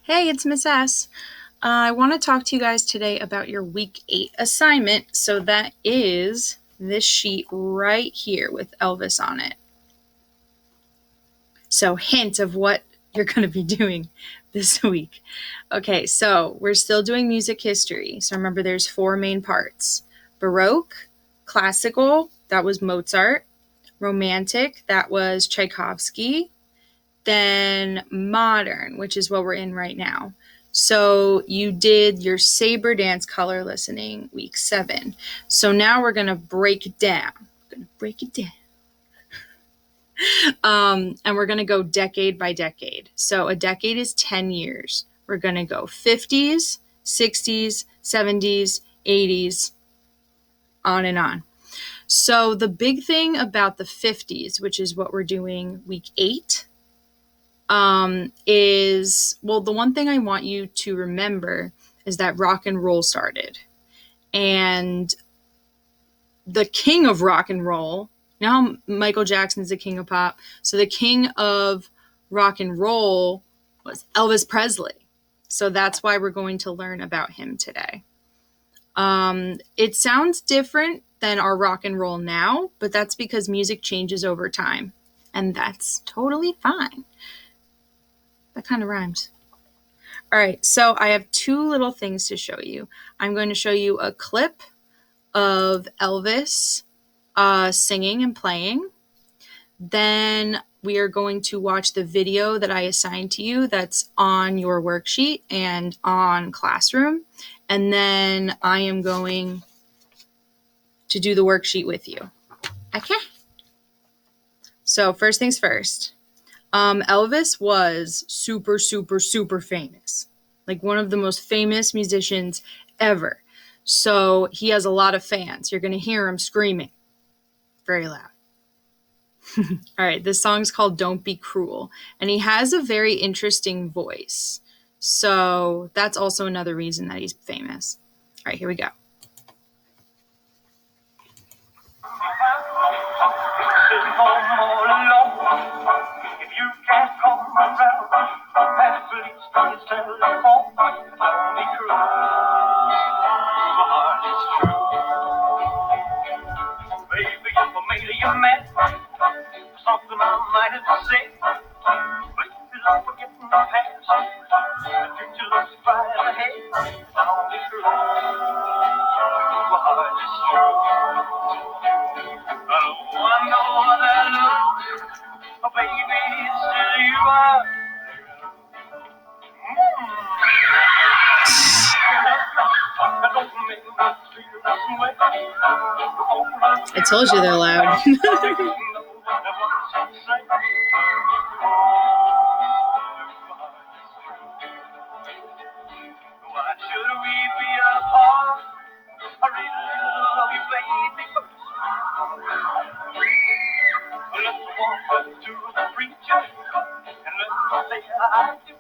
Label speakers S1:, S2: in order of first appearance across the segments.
S1: Hey, it's Miss S. I want to talk to you guys today about your week 8 assignment. So that is this sheet right here with Elvis on it. So hint of what you're going to be doing this week. Okay, so we're still doing music history. So remember there's 4 main parts. Baroque, classical, that was Mozart. Romantic, that was Tchaikovsky. Then modern, which is what we're in right now. So you did your saber dance color listening week 7. So now we're going to break it down. And we're going to go decade by decade. So a decade is 10 years. We're going to go 50s, 60s, 70s, 80s, on and on. So the big thing about the 50s, which is what we're doing week 8, the one thing I want you to remember is that rock and roll started. And the king of rock and roll, you know how Michael Jackson's the king of pop? So the king of rock and roll was Elvis Presley. So that's why we're going to learn about him today. It sounds different than our rock and roll now, but that's because music changes over time. And that's totally fine. That kind of rhymes. All right, so I have 2 little things to show you. I'm going to show you a clip of Elvis singing and playing. Then we are going to watch the video that I assigned to you that's on your worksheet and on Classroom. And then I am going to do the worksheet with you. Okay? So first things first. Elvis was super, super, super famous. Like one of the most famous musicians ever. So he has a lot of fans. You're going to hear him screaming very loud. All right, this song's called Don't Be Cruel. And he has a very interesting voice. So that's also another reason that he's famous. All right, here we go. If you can't come around, at least on his telephone, I'll be true. My heart is true. Baby, if I made you mad, something I might have said, please don't forget my past. The future looks bright ahead. I'll be true. My heart is true. Oh, I know that love. Oh, baby, still you are. I told you they're loud. Why should we be apart? I really love you, baby. Let's walk up to the preacher and let's say I do.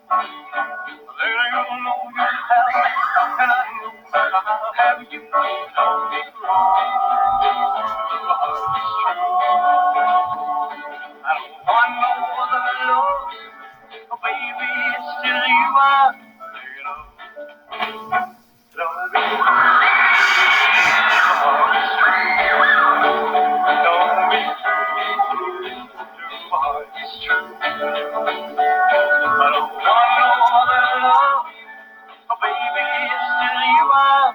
S1: Then you'll know you have me, and I know that I'll have you. Don't be wrong. Your heart is true. I don't want no other love. Oh, baby, it's still you are. Don't be wrong. Your heart is true. Don't be true. Your heart is true. I don't want no other love. Oh, baby, it's still you are.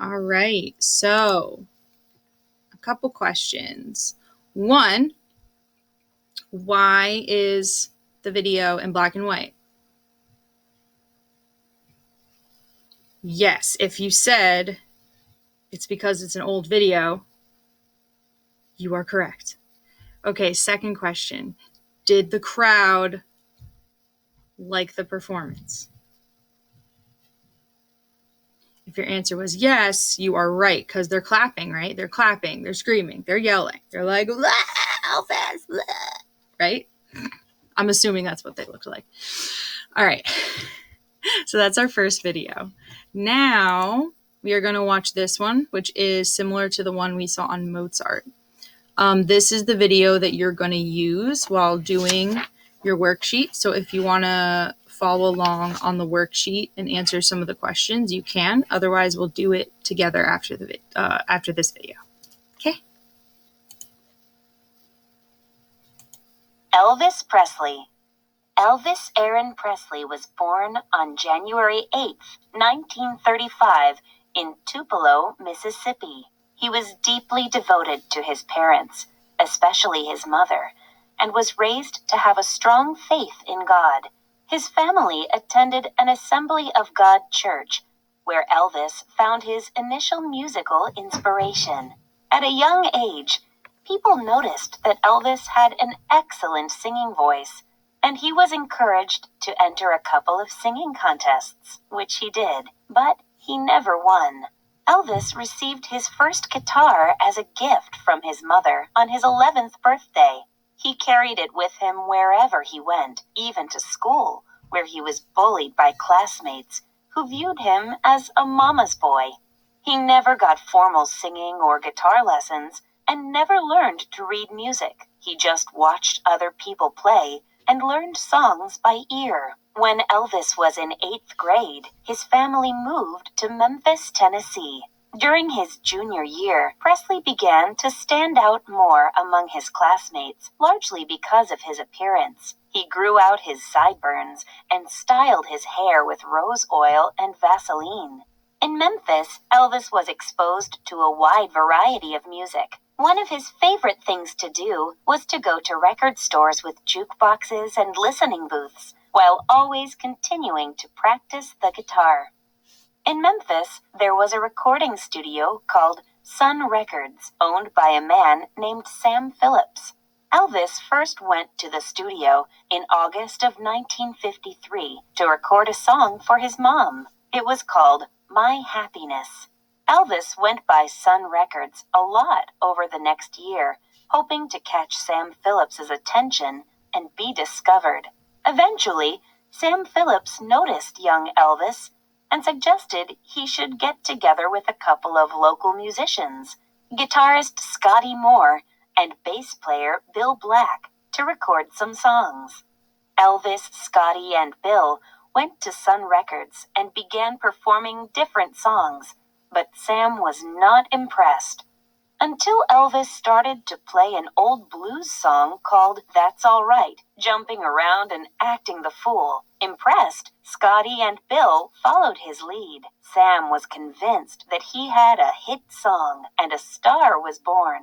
S1: All right, so a couple questions. 1, why is the video in black and white? Yes, if you said it's because it's an old video, you are correct. Okay, second question. Did the crowd like the performance? If your answer was yes, you are right, because they're clapping, right? They're clapping, they're screaming, they're yelling. They're like, Elvis, right? I'm assuming that's what they looked like. All right. So that's our first video. Now we are going to watch this one, which is similar to the one we saw on Mozart. This is the video that you're going to use while doing your worksheet. So if you want to follow along on the worksheet and answer some of the questions, you can. Otherwise, we'll do it together after this video. Okay.
S2: Elvis Presley. Elvis Aaron Presley was born on January 8, 1935, in Tupelo, Mississippi. He was deeply devoted to his parents, especially his mother, and was raised to have a strong faith in God. His family attended an Assembly of God church, where Elvis found his initial musical inspiration. At a young age, people noticed that Elvis had an excellent singing voice, and he was encouraged to enter a couple of singing contests, which he did, but he never won. Elvis received his first guitar as a gift from his mother on his 11th birthday. He carried it with him wherever he went, even to school, where he was bullied by classmates who viewed him as a mama's boy. He never got formal singing or guitar lessons and never learned to read music. He just watched other people play and learned songs by ear. When Elvis was in 8th grade, his family moved to Memphis, Tennessee. During his junior year, Presley began to stand out more among his classmates, largely because of his appearance. He grew out his sideburns and styled his hair with rose oil and Vaseline. In Memphis, Elvis was exposed to a wide variety of music. One of his favorite things to do was to go to record stores with jukeboxes and listening booths, while always continuing to practice the guitar. In Memphis, there was a recording studio called Sun Records, owned by a man named Sam Phillips. Elvis first went to the studio in August of 1953 to record a song for his mom. It was called My Happiness. Elvis went by Sun Records a lot over the next year, hoping to catch Sam Phillips's attention and be discovered. Eventually, Sam Phillips noticed young Elvis and suggested he should get together with a couple of local musicians, guitarist Scotty Moore and bass player Bill Black, to record some songs. Elvis, Scotty, and Bill went to Sun Records and began performing different songs, but Sam was not impressed. Until Elvis started to play an old blues song called That's All Right, jumping around and acting the fool. Impressed, Scotty and Bill followed his lead. Sam was convinced that he had a hit song, and a star was born.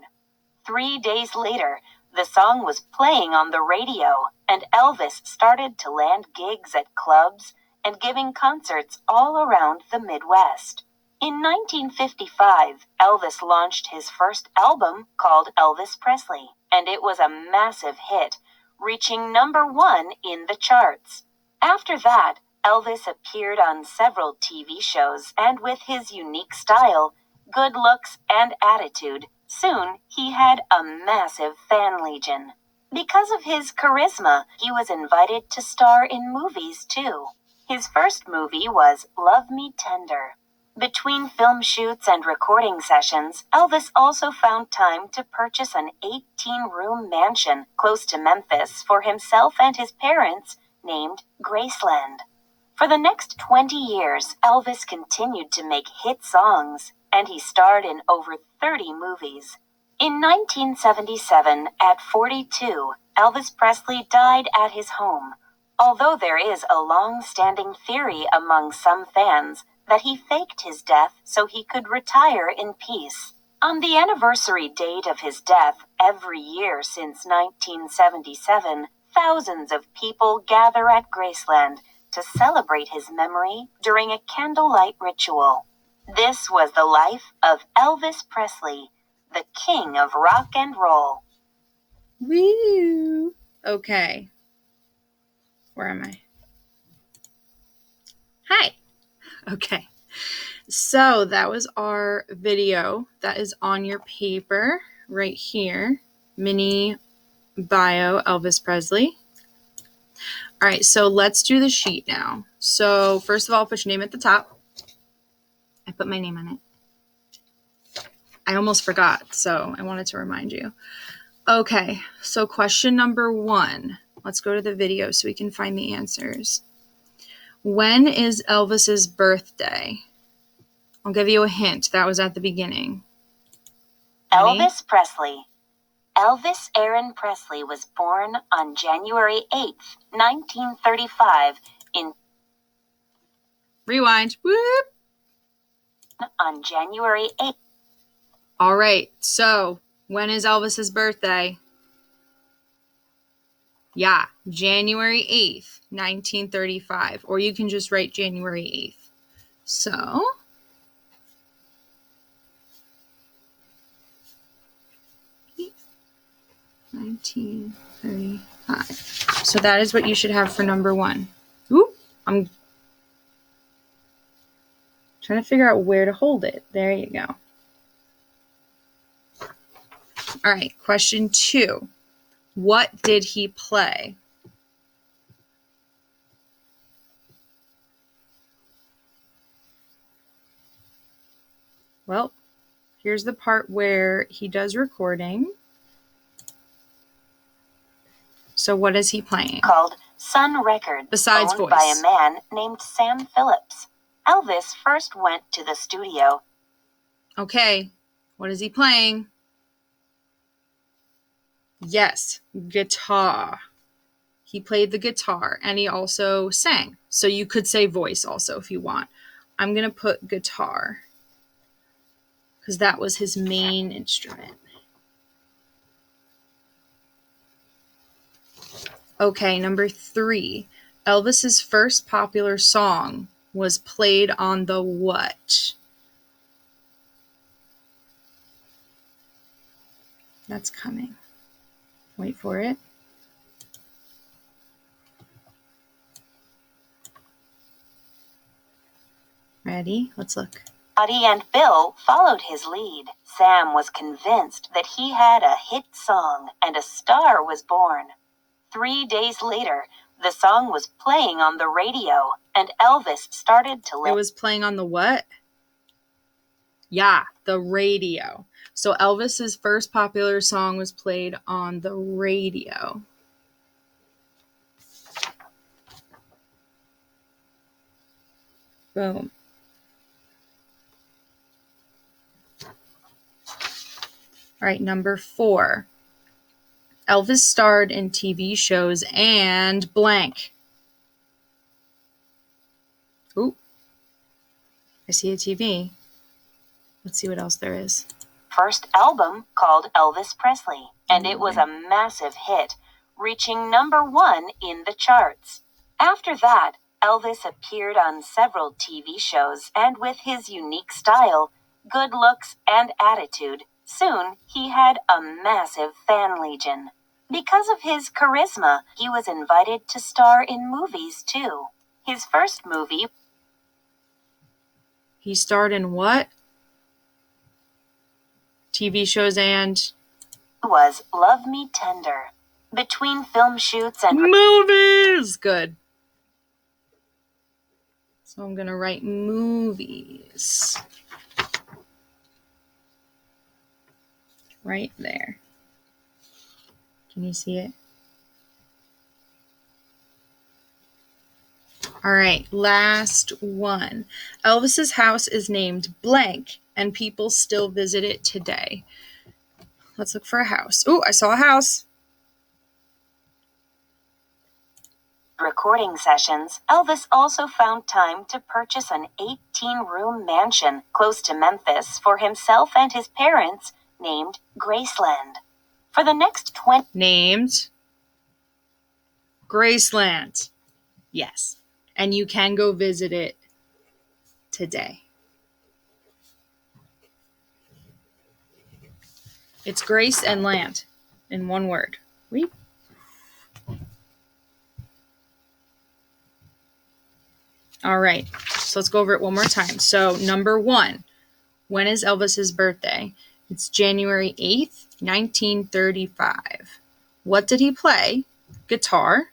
S2: 3 days later, the song was playing on the radio, and Elvis started to land gigs at clubs and giving concerts all around the Midwest. In 1955, Elvis launched his first album called Elvis Presley, and it was a massive hit, reaching #1 in the charts. After that, Elvis appeared on several TV shows, and with his unique style, good looks, and attitude, soon he had a massive fan legion. Because of his charisma, he was invited to star in movies too. His first movie was Love Me Tender. Between film shoots and recording sessions, Elvis also found time to purchase an 18-room mansion close to Memphis for himself and his parents, named Graceland. For the next 20 years, Elvis continued to make hit songs, and he starred in over 30 movies. In 1977, at 42, Elvis Presley died at his home, although there is a long-standing theory among some fans that he faked his death so he could retire in peace. On the anniversary date of his death, every year since 1977, thousands of people gather at Graceland to celebrate his memory during a candlelight ritual. This was the life of Elvis Presley, the king of rock and roll.
S1: Woo! Okay. Where am I? Hi. Okay. So that was our video that is on your paper right here. Mini bio Elvis Presley. All right, so let's do the sheet now. So first of all, put your name at the top. I put my name on it. I almost forgot, so I wanted to remind you. Okay, so question number 1. Let's go to the video so we can find the answers. When is Elvis's birthday? I'll give you a hint. That was at the beginning. Ready?
S2: Elvis Presley. Elvis Aaron Presley was born on January 8th, 1935 in...
S1: Rewind. Whoop.
S2: On January 8th.
S1: All right, so when is Elvis's birthday? Yeah, January 8th, 1935. Or you can just write January 8th. So, $19.35. So that is what you should have for number 1. Ooh, I'm trying to figure out where to hold it. There you go. All right, question 2. What did he play? Well, here's the part where he does recording. So what is he playing?
S2: Called Sun Records,
S1: Besides
S2: owned
S1: voice.
S2: by a man named Sam Phillips. Elvis first went to the studio.
S1: Okay, what is he playing? Yes, guitar. He played the guitar and he also sang. So you could say voice also if you want. I'm going to put guitar because that was his main instrument. Okay, number 3. Elvis's first popular song was played on the what? That's coming. Wait for it. Ready? Let's look.
S2: Buddy and Bill followed his lead. Sam was convinced that he had a hit song and a star was born. 3 days later, the song was playing on the radio and Elvis started to
S1: It was playing on the what? Yeah, the radio. So Elvis's first popular song was played on the radio. Boom. All right, number 4. Elvis starred in TV shows and blank. Ooh, I see a TV. Let's see what else there is.
S2: First album called Elvis Presley, and it was a massive hit, reaching number 1 in the charts. After that, Elvis appeared on several TV shows, and with his unique style, good looks, and attitude, soon he had a massive fan legion. Because of his charisma, he was invited to star in movies too. His first movie...
S1: He starred in what? TV shows and...
S2: was Love Me Tender. Between film shoots and...
S1: movies! Good. So I'm going to write movies. Right there. Can you see it? All right, last one. Elvis's house is named blank, and people still visit it today. Let's look for a house. Oh, I saw a house.
S2: Recording sessions, Elvis also found time to purchase an 18-room mansion close to Memphis for himself and his parents, named Graceland. For the next 20...
S1: Named Graceland. Yes. And you can go visit it today. It's grace and land in one word. Oui. All right. So let's go over it one more time. So number 1, when is Elvis's birthday? It's January 8th, 1935. What did he play? Guitar.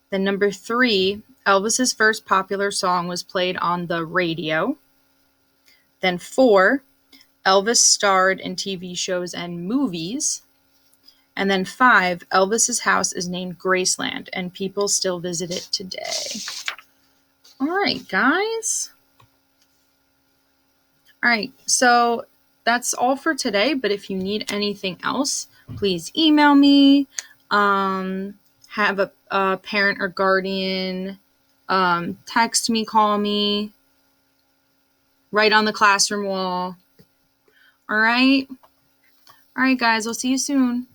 S1: Then number 3, Elvis's first popular song was played on the radio. Then 4, Elvis starred in TV shows and movies. And then 5, Elvis's house is named Graceland, and people still visit it today. All right, guys. All right, so that's all for today, but if you need anything else, please email me, have a parent or guardian, text me, call me, write on the classroom wall. All right, guys, I'll see you soon.